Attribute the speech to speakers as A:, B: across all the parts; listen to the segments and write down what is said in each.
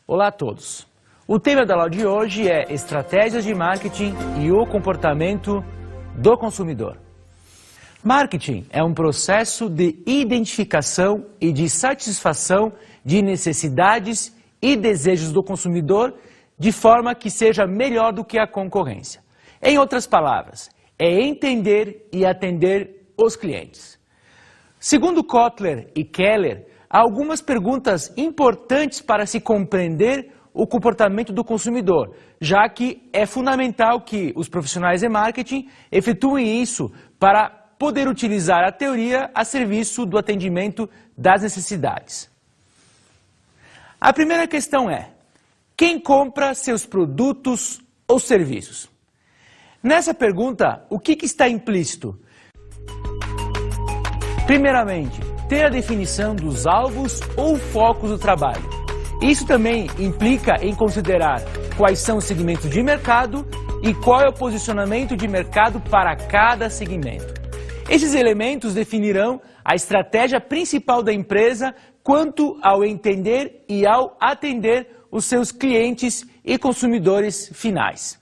A: Olá a todos! O tema da aula de hoje é estratégias de marketing e o comportamento do consumidor. Marketing é um processo de identificação e de satisfação de necessidades e desejos do consumidor de forma que seja melhor do que a concorrência. Em outras palavras, é entender e atender os clientes. Segundo Kotler e Keller, há algumas perguntas importantes para se compreender o comportamento do consumidor, já que é fundamental que os profissionais de marketing efetuem isso para poder utilizar a teoria a serviço do atendimento das necessidades. A primeira questão é: quem compra seus produtos ou serviços? Nessa pergunta, o que está implícito? Primeiramente, ter a definição dos alvos ou focos do trabalho. Isso também implica em considerar quais são os segmentos de mercado e qual é o posicionamento de mercado para cada segmento. Esses elementos definirão a estratégia principal da empresa quanto ao entender e ao atender os seus clientes e consumidores finais.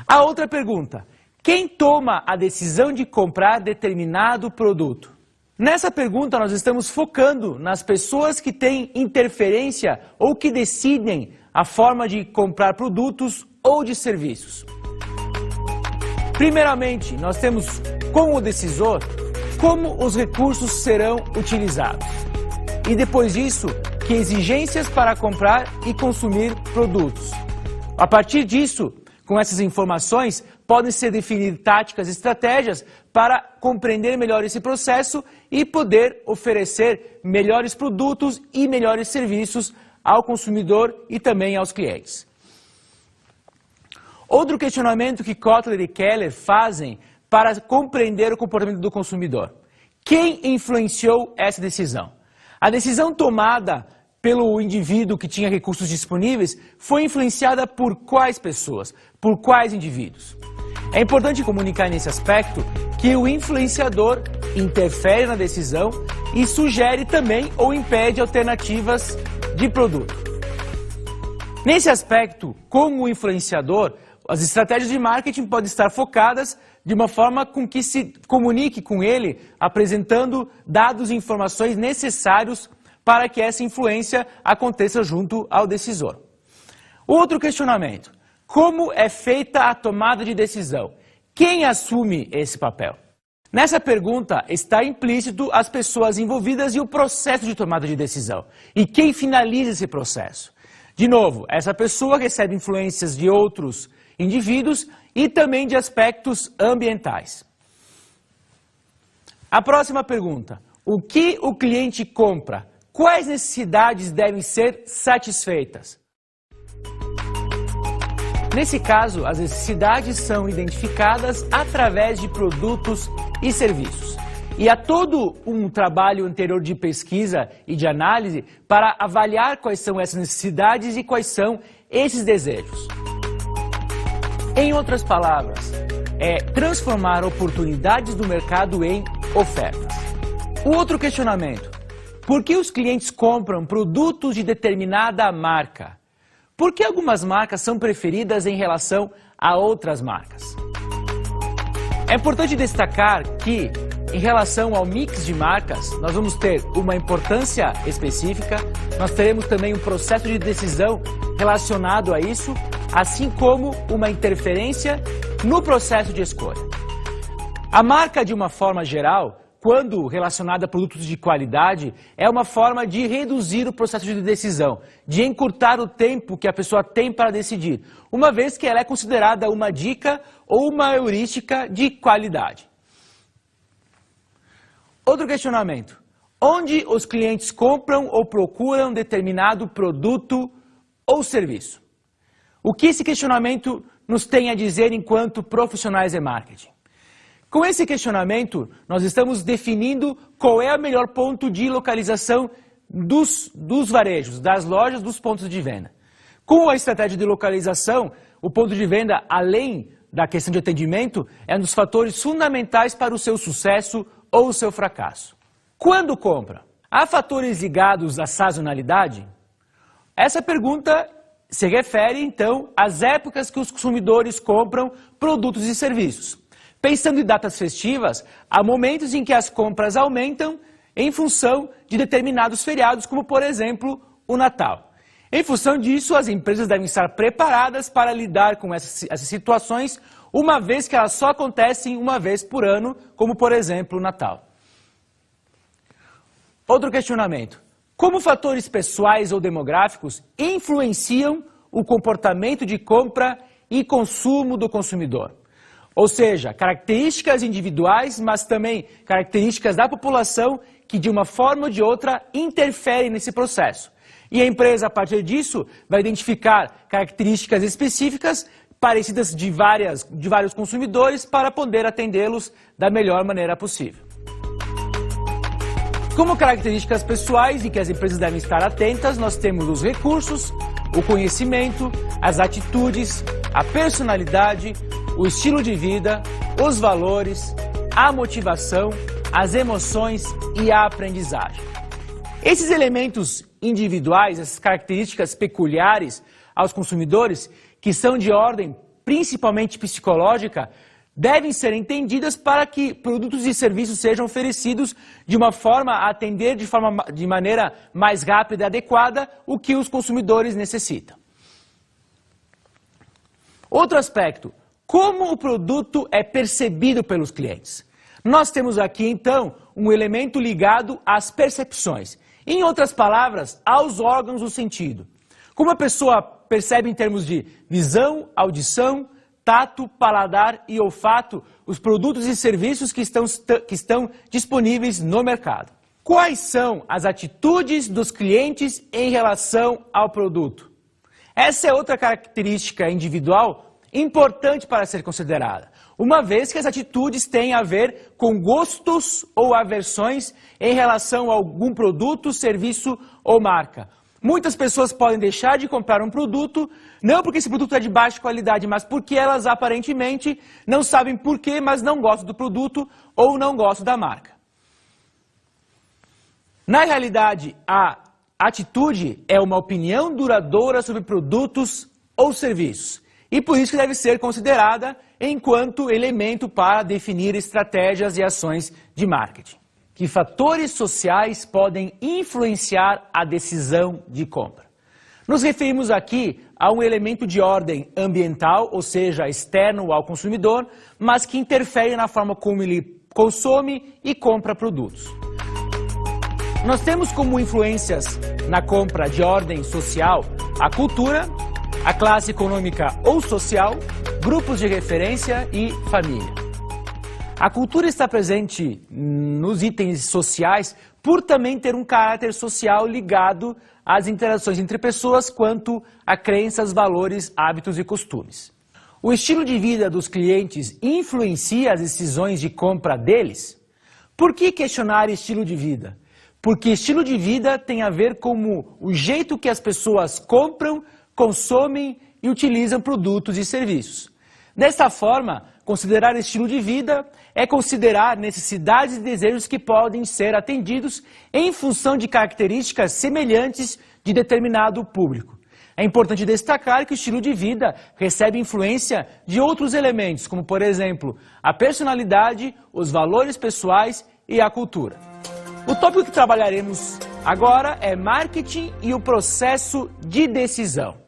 A: A outra pergunta: quem toma a decisão de comprar determinado produto? Nessa pergunta nós estamos focando nas pessoas que têm interferência ou que decidem a forma de comprar produtos ou de serviços. Primeiramente, nós temos como decisor como os recursos serão utilizados. E depois disso, que exigências para comprar e consumir produtos. A partir disso, com essas informações, podem ser definidas táticas e estratégias para compreender melhor esse processo e poder oferecer melhores produtos e melhores serviços ao consumidor e também aos clientes. Outro questionamento que Kotler e Keller fazem para compreender o comportamento do consumidor: quem influenciou essa decisão? A decisão tomada pelo indivíduo que tinha recursos disponíveis foi influenciada por quais pessoas, por quais indivíduos? É importante comunicar nesse aspecto que o influenciador interfere na decisão e sugere também ou impede alternativas de produto. Nesse aspecto, como influenciador, as estratégias de marketing podem estar focadas de uma forma com que se comunique com ele, apresentando dados e informações necessários para que essa influência aconteça junto ao decisor. Outro questionamento: como é feita a tomada de decisão? Quem assume esse papel? Nessa pergunta está implícito as pessoas envolvidas e o processo de tomada de decisão. E quem finaliza esse processo? De novo, essa pessoa recebe influências de outros indivíduos e também de aspectos ambientais. A próxima pergunta: o que o cliente compra? Quais necessidades devem ser satisfeitas? Nesse caso, as necessidades são identificadas através de produtos e serviços. E há todo um trabalho anterior de pesquisa e de análise para avaliar quais são essas necessidades e quais são esses desejos. Em outras palavras, é transformar oportunidades do mercado em ofertas. O outro questionamento: por que os clientes compram produtos de determinada marca? Por que algumas marcas são preferidas em relação a outras marcas? É importante destacar que, em relação ao mix de marcas, nós vamos ter uma importância específica, nós teremos também um processo de decisão relacionado a isso, assim como uma interferência no processo de escolha. A marca, de uma forma geral, quando relacionada a produtos de qualidade, é uma forma de reduzir o processo de decisão, de encurtar o tempo que a pessoa tem para decidir, uma vez que ela é considerada uma dica ou uma heurística de qualidade. Outro questionamento: onde os clientes compram ou procuram determinado produto ou serviço? O que esse questionamento nos tem a dizer enquanto profissionais de marketing? Com esse questionamento, nós estamos definindo qual é o melhor ponto de localização dos varejos, das lojas, dos pontos de venda. Com a estratégia de localização, o ponto de venda, além da questão de atendimento, é um dos fatores fundamentais para o seu sucesso ou o seu fracasso. Quando compra? Há fatores ligados à sazonalidade? Essa pergunta se refere, então, às épocas que os consumidores compram produtos e serviços. Pensando em datas festivas, há momentos em que as compras aumentam em função de determinados feriados, como, por exemplo, o Natal. Em função disso, as empresas devem estar preparadas para lidar com essas situações, uma vez que elas só acontecem uma vez por ano, como, por exemplo, o Natal. Outro questionamento. Como fatores pessoais ou demográficos influenciam o comportamento de compra e consumo do consumidor? Ou seja, características individuais, mas também características da população que, de uma forma ou de outra, interferem nesse processo. E a empresa, a partir disso, vai identificar características específicas parecidas de vários consumidores para poder atendê-los da melhor maneira possível. Como características pessoais em que as empresas devem estar atentas, nós temos os recursos, o conhecimento, as atitudes, a personalidade, o estilo de vida, os valores, a motivação, as emoções e a aprendizagem. Esses elementos individuais, essas características peculiares aos consumidores, que são de ordem principalmente psicológica, devem ser entendidas para que produtos e serviços sejam oferecidos de uma forma a atender de maneira mais rápida e adequada o que os consumidores necessitam. Outro aspecto, como o produto é percebido pelos clientes. Nós temos aqui, então, um elemento ligado às percepções. Em outras palavras, aos órgãos do sentido. Como a pessoa percebe em termos de visão, audição, tato, paladar e olfato os produtos e serviços que estão disponíveis no mercado. Quais são as atitudes dos clientes em relação ao produto? Essa é outra característica individual importante para ser considerada, uma vez que as atitudes têm a ver com gostos ou aversões em relação a algum produto, serviço ou marca. Muitas pessoas podem deixar de comprar um produto, não porque esse produto é de baixa qualidade, mas porque elas aparentemente não sabem porquê, mas não gostam do produto ou não gostam da marca. Na realidade, a atitude é uma opinião duradoura sobre produtos ou serviços, e por isso que deve ser considerada enquanto elemento para definir estratégias e ações de marketing. Que fatores sociais podem influenciar a decisão de compra? Nos referimos aqui a um elemento de ordem ambiental, ou seja, externo ao consumidor, mas que interfere na forma como ele consome e compra produtos. Nós temos como influências na compra de ordem social a cultura, a classe econômica ou social, grupos de referência e família. A cultura está presente nos itens sociais por também ter um caráter social ligado às interações entre pessoas quanto a crenças, valores, hábitos e costumes. O estilo de vida dos clientes influencia as decisões de compra deles? Por que questionar estilo de vida? Porque estilo de vida tem a ver com o jeito que as pessoas compram, consomem e utilizam produtos e serviços. Dessa forma, considerar estilo de vida é considerar necessidades e desejos que podem ser atendidos em função de características semelhantes de determinado público. É importante destacar que o estilo de vida recebe influência de outros elementos, como, por exemplo, a personalidade, os valores pessoais e a cultura. O tópico que trabalharemos agora é marketing e o processo de decisão.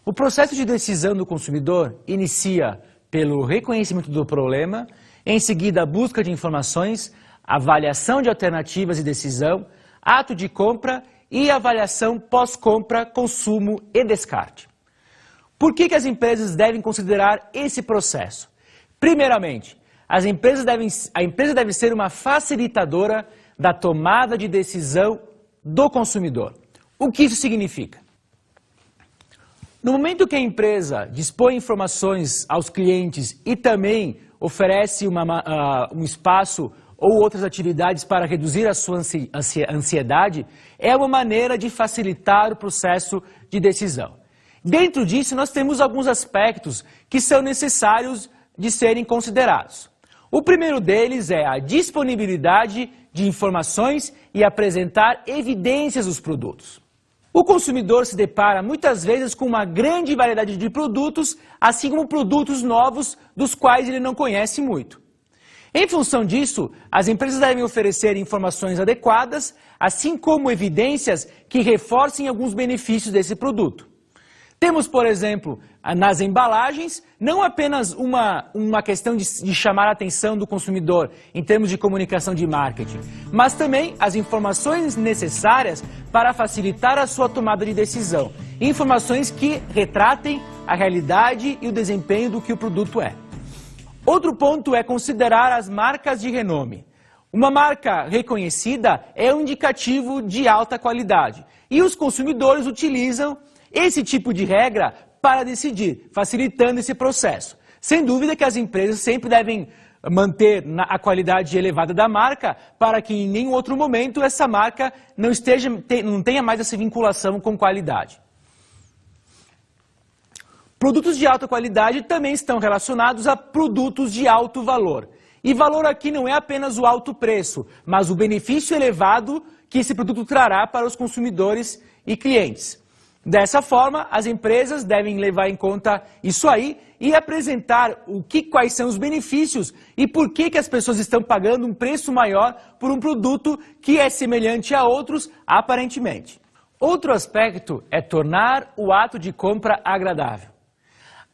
A: O processo de decisão do consumidor inicia pelo reconhecimento do problema, em seguida a busca de informações, avaliação de alternativas e decisão, ato de compra e avaliação pós-compra, consumo e descarte. Por que as empresas devem considerar esse processo? Primeiramente, a empresa deve ser uma facilitadora da tomada de decisão do consumidor. O que isso significa? No momento que a empresa dispõe informações aos clientes e também oferece um espaço ou outras atividades para reduzir a sua ansiedade, é uma maneira de facilitar o processo de decisão. Dentro disso, nós temos alguns aspectos que são necessários de serem considerados. O primeiro deles é a disponibilidade de informações e apresentar evidências dos produtos. O consumidor se depara muitas vezes com uma grande variedade de produtos, assim como produtos novos dos quais ele não conhece muito. Em função disso, as empresas devem oferecer informações adequadas, assim como evidências que reforcem alguns benefícios desse produto. Temos, por exemplo, nas embalagens, não apenas uma questão de chamar a atenção do consumidor em termos de comunicação de marketing, mas também as informações necessárias para facilitar a sua tomada de decisão. Informações que retratem a realidade e o desempenho do que o produto é. Outro ponto é considerar as marcas de renome. Uma marca reconhecida é um indicativo de alta qualidade e os consumidores utilizam esse tipo de regra para decidir, facilitando esse processo. Sem dúvida que as empresas sempre devem manter a qualidade elevada da marca para que em nenhum outro momento essa marca não tenha mais essa vinculação com qualidade. Produtos de alta qualidade também estão relacionados a produtos de alto valor. E valor aqui não é apenas o alto preço, mas o benefício elevado que esse produto trará para os consumidores e clientes. Dessa forma, as empresas devem levar em conta isso aí e apresentar quais são os benefícios e por que as pessoas estão pagando um preço maior por um produto que é semelhante a outros aparentemente. Outro aspecto é tornar o ato de compra agradável.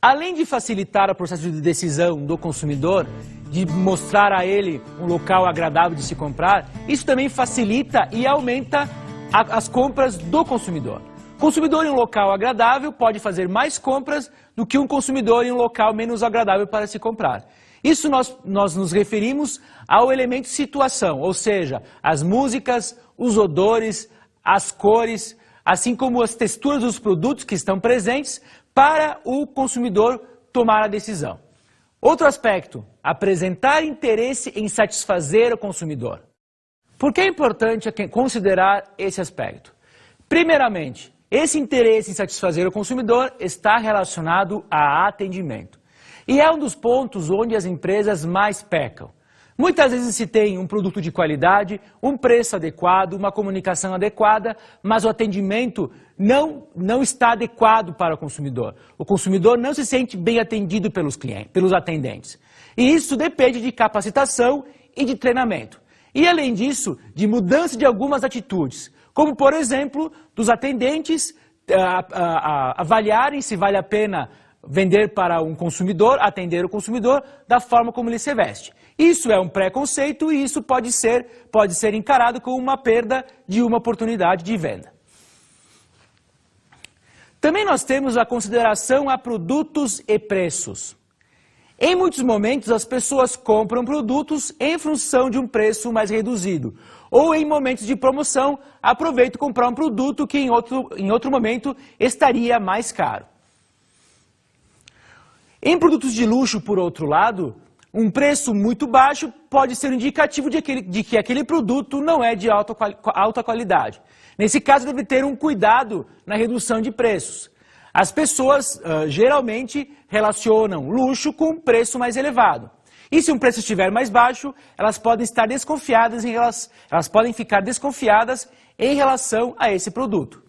A: Além de facilitar o processo de decisão do consumidor, de mostrar a ele um local agradável de se comprar, isso também facilita e aumenta as compras do consumidor. O consumidor em um local agradável pode fazer mais compras do que um consumidor em um local menos agradável para se comprar. Isso nós nos referimos ao elemento situação, ou seja, as músicas, os odores, as cores, assim como as texturas dos produtos que estão presentes para o consumidor tomar a decisão. Outro aspecto, apresentar interesse em satisfazer o consumidor. Por que é importante considerar esse aspecto? Primeiramente, esse interesse em satisfazer o consumidor está relacionado a atendimento. E é um dos pontos onde as empresas mais pecam. Muitas vezes se tem um produto de qualidade, um preço adequado, uma comunicação adequada, mas o atendimento não está adequado para o consumidor. O consumidor não se sente bem atendido pelos atendentes. E isso depende de capacitação e de treinamento. E além disso, de mudança de algumas atitudes, como por exemplo, dos atendentes avaliarem se vale a pena vender para um consumidor, atender o consumidor da forma como ele se veste. Isso é um preconceito e isso pode ser encarado como uma perda de uma oportunidade de venda. Também nós temos a consideração a produtos e preços. Em muitos momentos as pessoas compram produtos em função de um preço mais reduzido. Ou em momentos de promoção, aproveitam comprar um produto que em outro momento estaria mais caro. Em produtos de luxo, por outro lado, um preço muito baixo pode ser um indicativo de que aquele produto não é de alta qualidade. Nesse caso, deve ter um cuidado na redução de preços. As pessoas geralmente relacionam luxo com um preço mais elevado. E se um preço estiver mais baixo, elas podem ficar desconfiadas em relação a esse produto.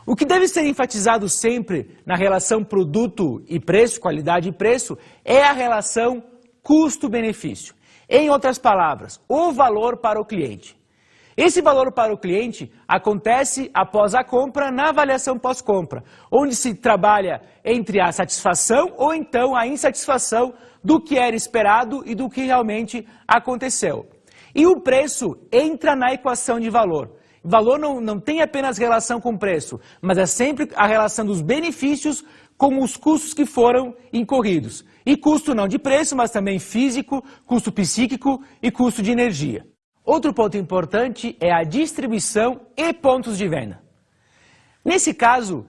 A: O que deve ser enfatizado sempre na relação produto e preço, qualidade e preço, é a relação custo-benefício. Em outras palavras, o valor para o cliente. Esse valor para o cliente acontece após a compra na avaliação pós-compra, onde se trabalha entre a satisfação ou então a insatisfação do que era esperado e do que realmente aconteceu. E o preço entra na equação de valor. Valor não tem apenas relação com preço, mas é sempre a relação dos benefícios com os custos que foram incorridos. E custo não de preço, mas também físico, custo psíquico e custo de energia. Outro ponto importante é a distribuição e pontos de venda. Nesse caso,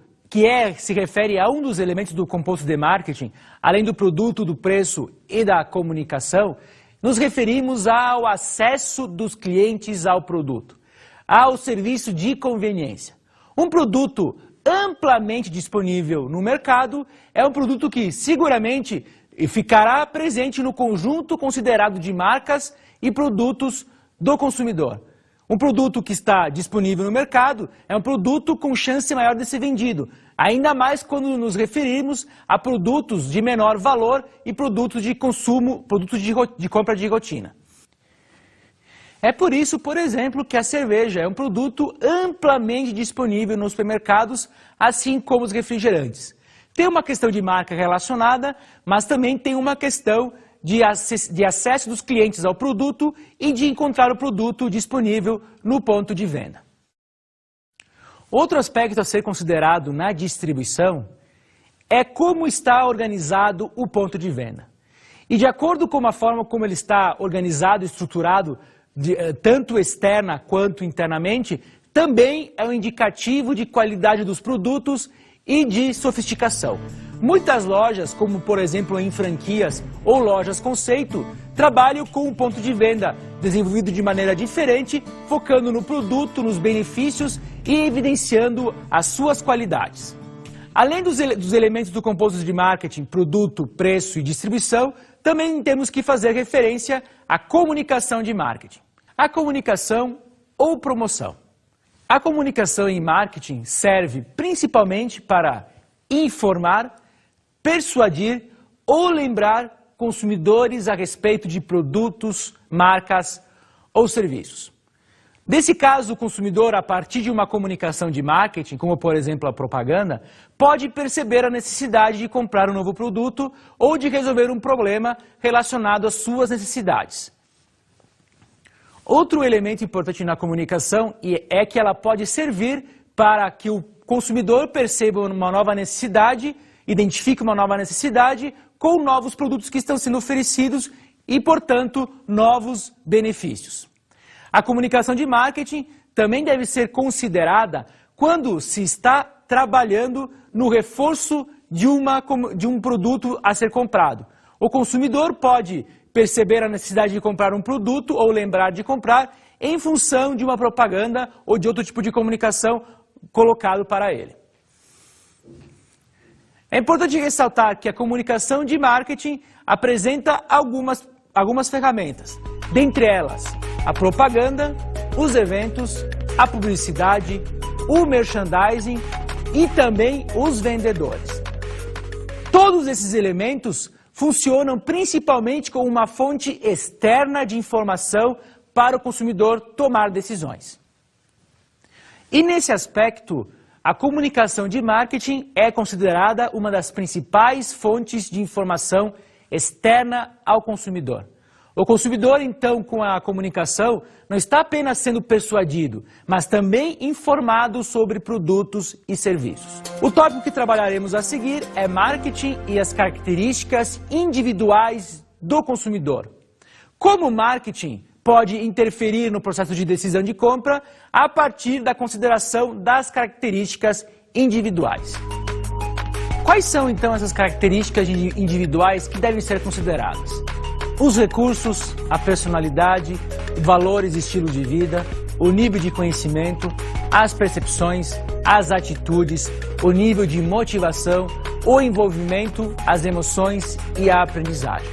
A: se refere a um dos elementos do composto de marketing, além do produto, do preço e da comunicação, nos referimos ao acesso dos clientes ao produto, ao serviço de conveniência. Um produto amplamente disponível no mercado é um produto que seguramente ficará presente no conjunto considerado de marcas e produtos do consumidor. Um produto que está disponível no mercado é um produto com chance maior de ser vendido, ainda mais quando nos referimos a produtos de menor valor e produtos de consumo, produtos de compra de rotina. É por isso, por exemplo, que a cerveja é um produto amplamente disponível nos supermercados, assim como os refrigerantes. Tem uma questão de marca relacionada, mas também tem uma questão de acesso dos clientes ao produto e de encontrar o produto disponível no ponto de venda. Outro aspecto a ser considerado na distribuição é como está organizado o ponto de venda. E de acordo com a forma como ele está organizado e estruturado, tanto externa quanto internamente, também é um indicativo de qualidade dos produtos e de sofisticação. Muitas lojas, como por exemplo em franquias ou lojas conceito, trabalham com um ponto de venda desenvolvido de maneira diferente, focando no produto, nos benefícios e evidenciando as suas qualidades. Além dos elementos do composto de marketing, produto, preço e distribuição, também temos que fazer referência à comunicação de marketing. A comunicação ou promoção. A comunicação em marketing serve principalmente para informar, persuadir ou lembrar consumidores a respeito de produtos, marcas ou serviços. Nesse caso, o consumidor, a partir de uma comunicação de marketing, como por exemplo a propaganda, pode perceber a necessidade de comprar um novo produto ou de resolver um problema relacionado às suas necessidades. Outro elemento importante na comunicação é que ela pode servir para que o consumidor perceba uma nova necessidade, identifique uma nova necessidade com novos produtos que estão sendo oferecidos e, portanto, novos benefícios. A comunicação de marketing também deve ser considerada quando se está trabalhando no reforço de um produto a ser comprado. O consumidor pode perceber a necessidade de comprar um produto ou lembrar de comprar em função de uma propaganda ou de outro tipo de comunicação colocado para ele. É importante ressaltar que a comunicação de marketing apresenta algumas ferramentas, dentre elas a propaganda, os eventos, a publicidade, o merchandising e também os vendedores. Todos esses elementos funcionam principalmente como uma fonte externa de informação para o consumidor tomar decisões. E nesse aspecto, a comunicação de marketing é considerada uma das principais fontes de informação externa ao consumidor. O consumidor, então, com a comunicação, não está apenas sendo persuadido, mas também informado sobre produtos e serviços. O tópico que trabalharemos a seguir é marketing e as características individuais do consumidor. Como o marketing pode interferir no processo de decisão de compra a partir da consideração das características individuais. Quais são, então, essas características individuais que devem ser consideradas? Os recursos, a personalidade, valores e estilo de vida, o nível de conhecimento, as percepções, as atitudes, o nível de motivação, o envolvimento, as emoções e a aprendizagem.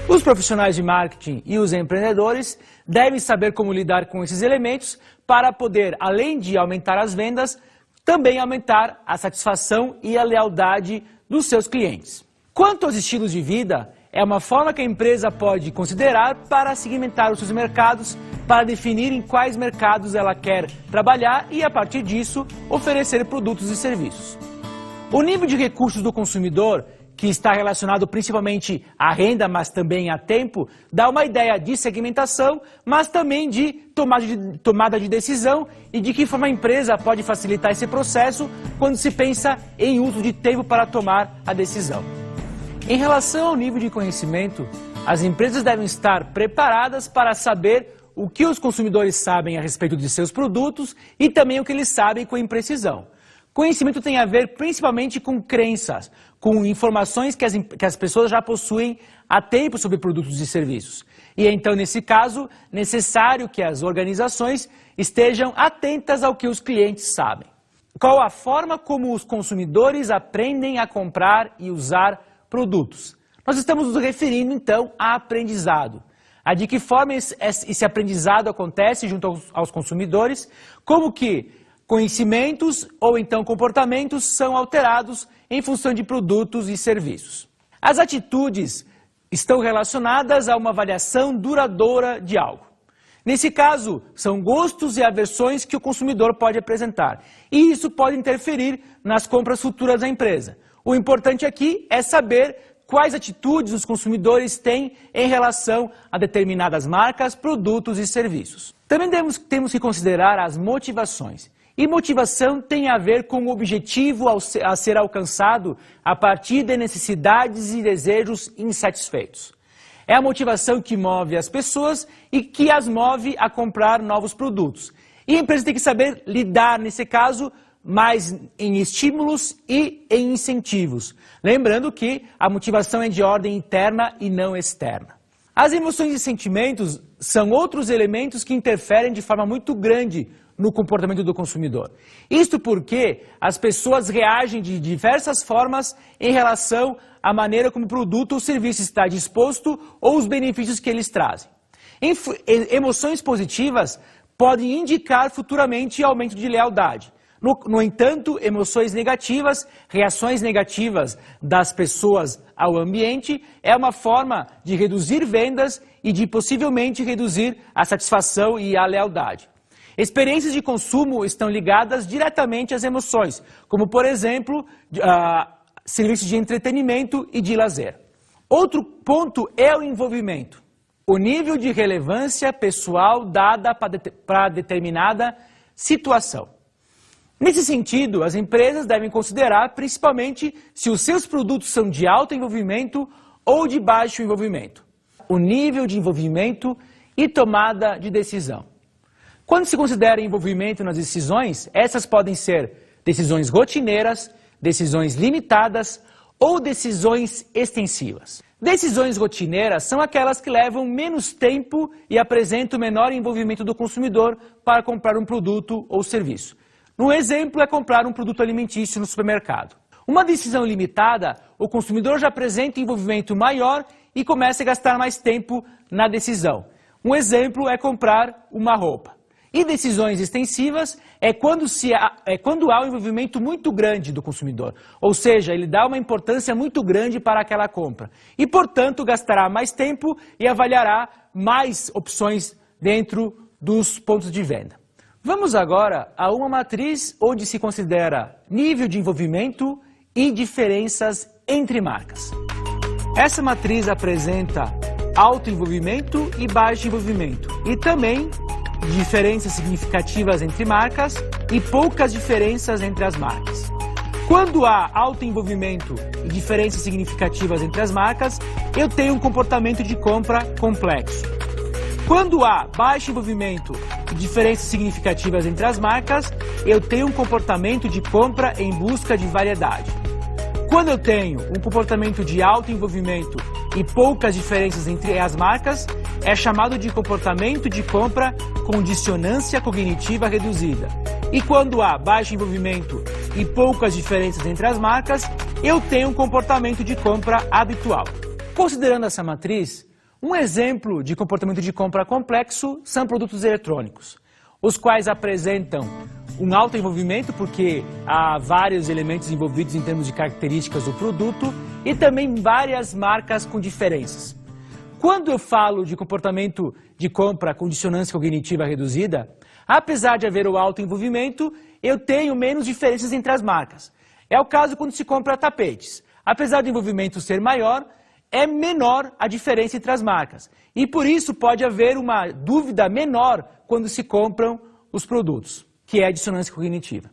A: Os profissionais de marketing e os empreendedores devem saber como lidar com esses elementos para poder, além de aumentar as vendas, também aumentar a satisfação e a lealdade dos seus clientes. Quanto aos estilos de vida, é uma forma que a empresa pode considerar para segmentar os seus mercados, para definir em quais mercados ela quer trabalhar e, a partir disso, oferecer produtos e serviços. O nível de recursos do consumidor, que está relacionado principalmente à renda, mas também a tempo, dá uma ideia de segmentação, mas também de tomada de decisão e de que forma a empresa pode facilitar esse processo quando se pensa em uso de tempo para tomar a decisão. Em relação ao nível de conhecimento, as empresas devem estar preparadas para saber o que os consumidores sabem a respeito de seus produtos e também o que eles sabem com imprecisão. Conhecimento tem a ver principalmente com crenças, com informações que as pessoas já possuem há tempo sobre produtos e serviços. E é então, nesse caso, necessário que as organizações estejam atentas ao que os clientes sabem. Qual a forma como os consumidores aprendem a comprar e usar produtos? Nós estamos nos referindo, então, a aprendizado. a de que forma esse aprendizado acontece junto aos consumidores, como que conhecimentos ou então comportamentos são alterados em função de produtos e serviços. As atitudes estão relacionadas a uma avaliação duradoura de algo. Nesse caso, são gostos e aversões que o consumidor pode apresentar, e isso pode interferir nas compras futuras da empresa. O importante aqui é saber quais atitudes os consumidores têm em relação a determinadas marcas, produtos e serviços. Também temos que considerar as motivações. E motivação tem a ver com o objetivo a ser alcançado a partir de necessidades e desejos insatisfeitos. É a motivação que move as pessoas e que as move a comprar novos produtos. E a empresa tem que saber lidar, nesse caso, mais em estímulos e em incentivos. Lembrando que a motivação é de ordem interna e não externa. As emoções e sentimentos são outros elementos que interferem de forma muito grande no comportamento do consumidor. Isto porque as pessoas reagem de diversas formas em relação à maneira como o produto ou serviço está disposto ou os benefícios que eles trazem. Emoções positivas podem indicar futuramente aumento de lealdade. No entanto, emoções negativas, reações negativas das pessoas ao ambiente, é uma forma de reduzir vendas e de possivelmente reduzir a satisfação e a lealdade. Experiências de consumo estão ligadas diretamente às emoções, como, por exemplo, serviços de entretenimento e de lazer. Outro ponto é o envolvimento. O nível de relevância pessoal dada para determinada situação. Nesse sentido, as empresas devem considerar principalmente se os seus produtos são de alto envolvimento ou de baixo envolvimento. O nível de envolvimento e tomada de decisão. Quando se considera envolvimento nas decisões, essas podem ser decisões rotineiras, decisões limitadas ou decisões extensivas. Decisões rotineiras são aquelas que levam menos tempo e apresentam menor envolvimento do consumidor para comprar um produto ou serviço. No exemplo é comprar um produto alimentício no supermercado. Uma decisão limitada, o consumidor já apresenta envolvimento maior e começa a gastar mais tempo na decisão. Um exemplo é comprar uma roupa. E decisões extensivas é quando há um envolvimento muito grande do consumidor, ou seja, ele dá uma importância muito grande para aquela compra e, portanto, gastará mais tempo e avaliará mais opções dentro dos pontos de venda. Vamos agora a uma matriz onde se considera nível de envolvimento e diferenças entre marcas. Essa matriz apresenta alto envolvimento e baixo envolvimento e também diferenças significativas entre marcas e poucas diferenças entre as marcas. Quando há alto envolvimento e diferenças significativas entre as marcas, eu tenho um comportamento de compra complexo. Quando há baixo envolvimento e diferenças significativas entre as marcas, eu tenho um comportamento de compra em busca de variedade. Quando eu tenho um comportamento de alto envolvimento e poucas diferenças entre as marcas, é chamado de comportamento de compra com dissonância cognitiva reduzida. E quando há baixo envolvimento e poucas diferenças entre as marcas, eu tenho um comportamento de compra habitual. Considerando essa matriz, um exemplo de comportamento de compra complexo são produtos eletrônicos, os quais apresentam um alto envolvimento porque há vários elementos envolvidos em termos de características do produto e também várias marcas com diferenças. Quando eu falo de comportamento de compra com dissonância cognitiva reduzida, apesar de haver o alto envolvimento, eu tenho menos diferenças entre as marcas. É o caso quando se compra tapetes. Apesar do envolvimento ser maior, é menor a diferença entre as marcas. E por isso pode haver uma dúvida menor quando se compram os produtos, que é a dissonância cognitiva.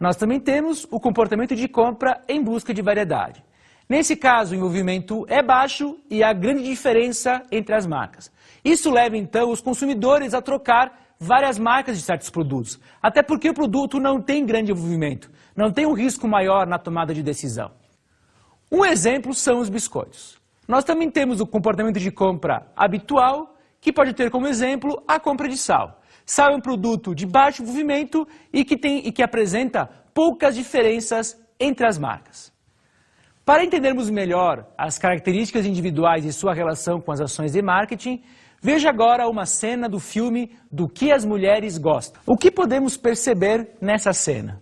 A: Nós também temos o comportamento de compra em busca de variedade. Nesse caso, o envolvimento é baixo e há grande diferença entre as marcas. Isso leva, então, os consumidores a trocar várias marcas de certos produtos, até porque o produto não tem grande envolvimento, não tem um risco maior na tomada de decisão. Um exemplo são os biscoitos. Nós também temos o comportamento de compra habitual, que pode ter como exemplo a compra de sal. Sal é um produto de baixo envolvimento e que apresenta poucas diferenças entre as marcas. Para entendermos melhor as características individuais e sua relação com as ações de marketing, Veja agora uma cena do filme Do que as Mulheres Gostam. O que podemos perceber nessa cena?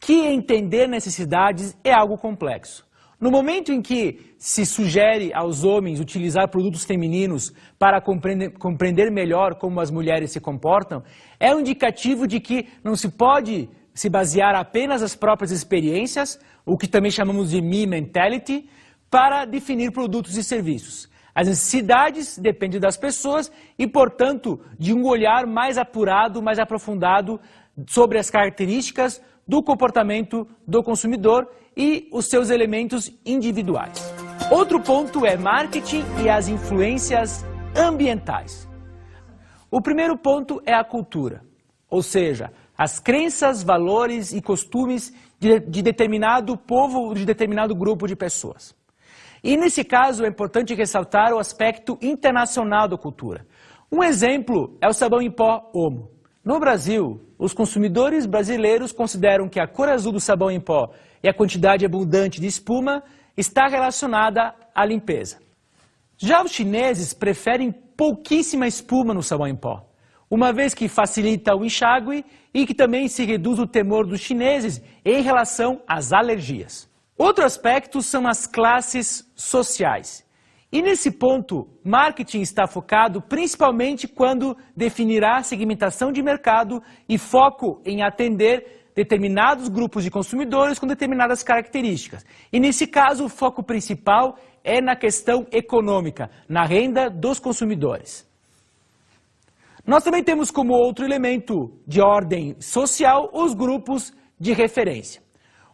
A: Que entender necessidades é algo complexo. No momento em que se sugere aos homens utilizar produtos femininos para compreender melhor como as mulheres se comportam, é um indicativo de que não se pode se basear apenas nas próprias experiências, o que também chamamos de me mentality, para definir produtos e serviços. As necessidades dependem das pessoas e, portanto, de um olhar mais apurado, mais aprofundado sobre as características do comportamento do consumidor e os seus elementos individuais. Outro ponto é marketing e as influências ambientais. O primeiro ponto é a cultura, ou seja, as crenças, valores e costumes de determinado povo ou de determinado grupo de pessoas. E nesse caso é importante ressaltar o aspecto internacional da cultura. Um exemplo é o sabão em pó Omo. No Brasil, os consumidores brasileiros consideram que a cor azul do sabão em pó e a quantidade abundante de espuma está relacionada à limpeza. Já os chineses preferem pouquíssima espuma no sabão em pó, uma vez que facilita o enxágue e que também se reduz o temor dos chineses em relação às alergias. Outro aspecto são as classes sociais. E nesse ponto, marketing está focado principalmente quando definirá segmentação de mercado e foco em atender determinados grupos de consumidores com determinadas características. E nesse caso, o foco principal é na questão econômica, na renda dos consumidores. Nós também temos como outro elemento de ordem social os grupos de referência.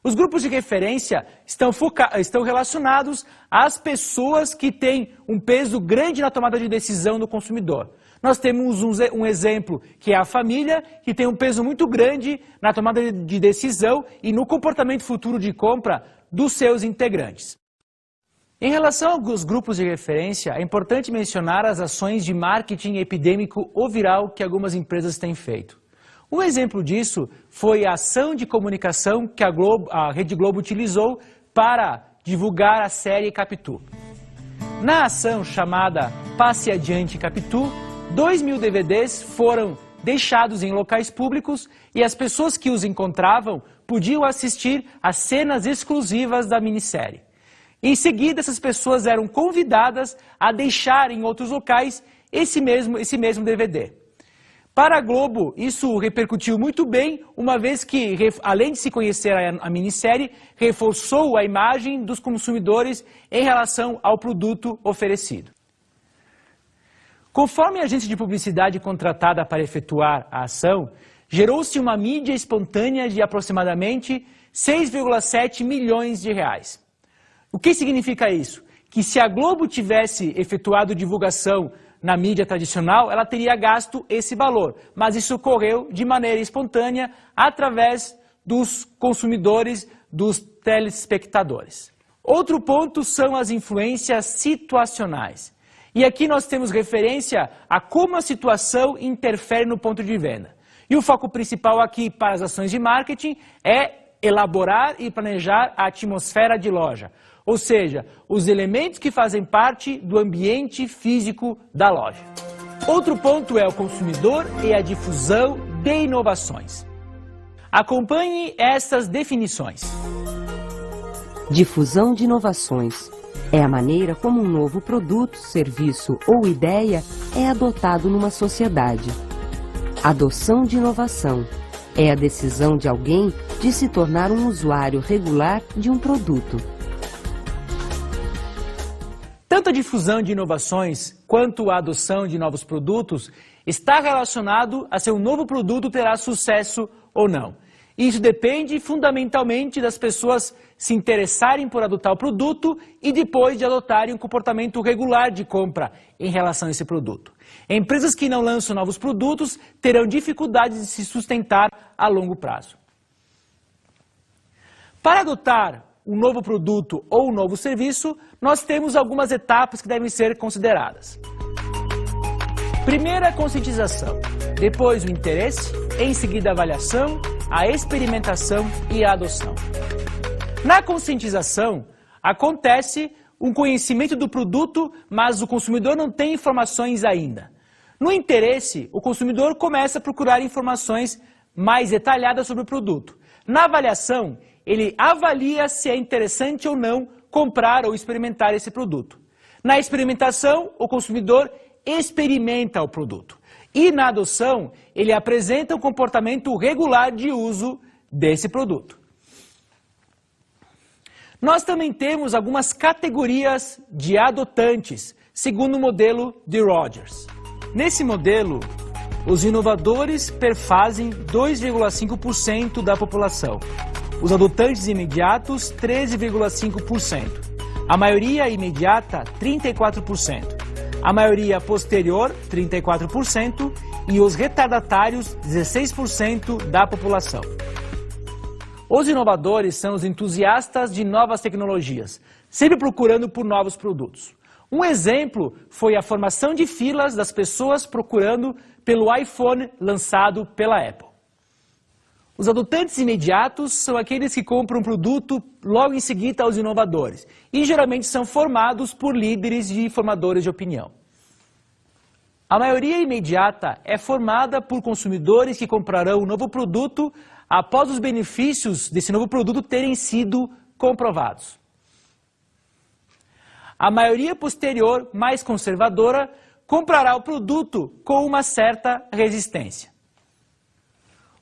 A: Os grupos de referência estão relacionados às pessoas que têm um peso grande na tomada de decisão do consumidor. Nós temos um exemplo, que é a família, que tem um peso muito grande na tomada de decisão e no comportamento futuro de compra dos seus integrantes. Em relação aos grupos de referência, é importante mencionar as ações de marketing epidêmico ou viral que algumas empresas têm feito. Um exemplo disso foi a ação de comunicação que a Rede Globo utilizou para divulgar a série Capitu. Na ação chamada Passe Adiante Capitu, 2.000 DVDs foram deixados em locais públicos e as pessoas que os encontravam podiam assistir às cenas exclusivas da minissérie. Em seguida, essas pessoas eram convidadas a deixar em outros locais esse mesmo DVD. Para a Globo, isso repercutiu muito bem, uma vez que, além de se conhecer a minissérie, reforçou a imagem dos consumidores em relação ao produto oferecido. Conforme a agência de publicidade contratada para efetuar a ação, gerou-se uma mídia espontânea de aproximadamente 6,7 milhões de reais. O que significa isso? Que se a Globo tivesse efetuado divulgação na mídia tradicional, ela teria gasto esse valor, mas isso ocorreu de maneira espontânea através dos consumidores, dos telespectadores. Outro ponto são as influências situacionais. E aqui nós temos referência a como a situação interfere no ponto de venda. E o foco principal aqui para as ações de marketing é elaborar e planejar a atmosfera de loja. Ou seja, os elementos que fazem parte do ambiente físico da loja. Outro ponto é o consumidor e a difusão de inovações. Acompanhe essas definições.
B: Difusão de inovações é a maneira como um novo produto, serviço ou ideia é adotado numa sociedade. Adoção de inovação é a decisão de alguém de se tornar um usuário regular de um produto.
A: Tanto a difusão de inovações quanto a adoção de novos produtos está relacionado a se um novo produto terá sucesso ou não. Isso depende fundamentalmente das pessoas se interessarem por adotar o produto e depois de adotarem um comportamento regular de compra em relação a esse produto. Empresas que não lançam novos produtos terão dificuldades de se sustentar a longo prazo. Para adotar um novo produto ou um novo serviço, nós temos algumas etapas que devem ser consideradas. Primeiro a conscientização, depois o interesse, em seguida a avaliação, a experimentação e a adoção. Na conscientização, acontece um conhecimento do produto, mas o consumidor não tem informações ainda. No interesse, o consumidor começa a procurar informações mais detalhadas sobre o produto. Na avaliação, ele avalia se é interessante ou não comprar ou experimentar esse produto. Na experimentação, o consumidor experimenta o produto. E na adoção, ele apresenta um comportamento regular de uso desse produto. Nós também temos algumas categorias de adotantes, segundo o modelo de Rogers. Nesse modelo, os inovadores perfazem 2,5% da população. Os adotantes imediatos, 13,5%. A maioria imediata, 34%. A maioria posterior, 34%. E os retardatários, 16% da população. Os inovadores são os entusiastas de novas tecnologias, sempre procurando por novos produtos. Um exemplo foi a formação de filas das pessoas procurando pelo iPhone lançado pela Apple. Os adotantes imediatos são aqueles que compram um produto logo em seguida aos inovadores e geralmente são formados por líderes e formadores de opinião. A maioria imediata é formada por consumidores que comprarão um novo produto após os benefícios desse novo produto terem sido comprovados. A maioria posterior, mais conservadora, comprará o produto com uma certa resistência.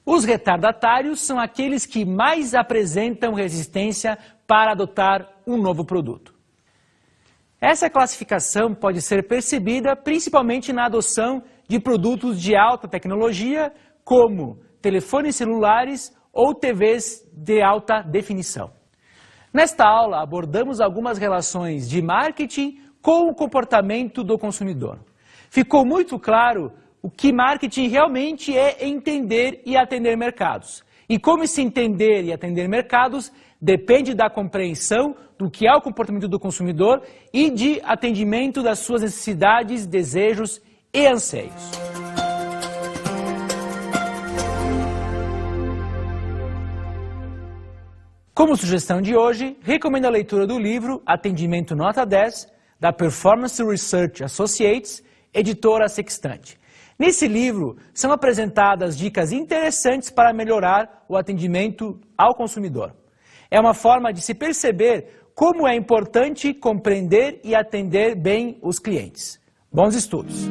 A: Os retardatários são aqueles que mais apresentam resistência para adotar um novo produto. Essa classificação pode ser percebida principalmente na adoção de produtos de alta tecnologia, como telefones celulares ou TVs de alta definição. Nesta aula, abordamos algumas relações de marketing com o comportamento do consumidor. Ficou muito claro o que marketing realmente é entender e atender mercados. E como esse entender e atender mercados depende da compreensão do que é o comportamento do consumidor e de atendimento das suas necessidades, desejos e anseios. Como sugestão de hoje, recomendo a leitura do livro Atendimento Nota 10, da Performance Research Associates, editora Sextante. Nesse livro, são apresentadas dicas interessantes para melhorar o atendimento ao consumidor. É uma forma de se perceber como é importante compreender e atender bem os clientes. Bons estudos!